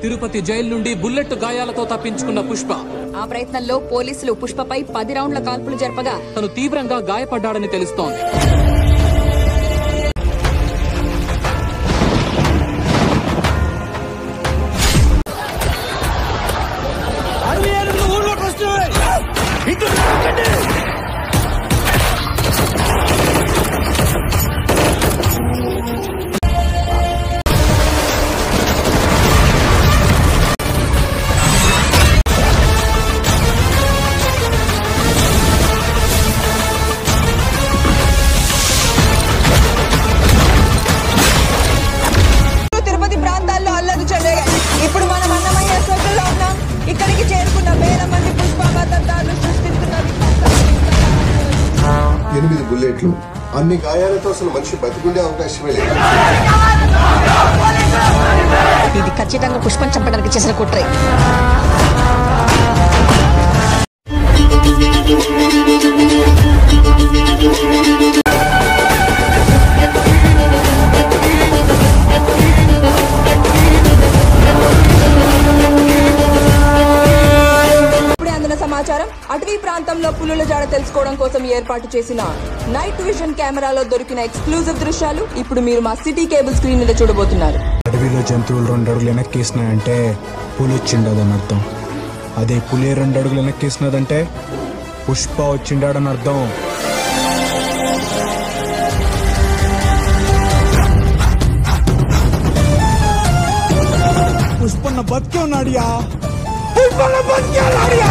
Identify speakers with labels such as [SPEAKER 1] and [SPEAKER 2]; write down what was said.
[SPEAKER 1] Tirupati jail నుండి bullet గాయాలతో తప్పించుకున్న పుష్ప.
[SPEAKER 2] ఆ ప్రయత్నంలో పోలీసులు పుష్పపై 10 రౌండ్ల కాల్పులు జరపగా
[SPEAKER 1] తను తీవ్రంగా గాయపడ్డాడని తెలుస్తోంది.
[SPEAKER 2] ఇప్పుడు మనం అన్నమయ్య సర్కిల్లో ఉన్నాం. ఇక్కడికి చేరుకున్న వేల మంది పుష్ప మద్దతుదారులు సృష్టిస్తున్నది
[SPEAKER 3] 8 బుల్లెట్లు. అన్ని గాయాలతో అసలు మనిషి బతికుండే అవకాశమే లేదు.
[SPEAKER 2] ఇది ఖచ్చితంగా పుష్పం చంపడానికి చేసిన కుట్రే. సమాచారం అటవీ ప్రాంతంలో పులుల జాడ తెలుసుకోవడం కోసం ఏర్పాటు చేసిన నైట్ విజన్ కెమెరాలో దొరికిన ఎక్స్క్లూజివ్ దృశ్యాలు ఇప్పుడు మీరు మా సిటీ కేబుల్ స్క్రీన్ మీద చూడబోతున్నారు.
[SPEAKER 4] అడవిలో జంతువులు 2 అడుగులు వెనక్కేసినాయంటే పులి వచ్చిండదని అర్థం. అదే పులి 2 అడుగులు వెనక్కేసినదంటే పుష్ప వచ్చిండాడని అర్థం. పుష్పన్న బతికే ఉన్నాడియా. పుష్పన్న బతికే ఉన్నాడియా.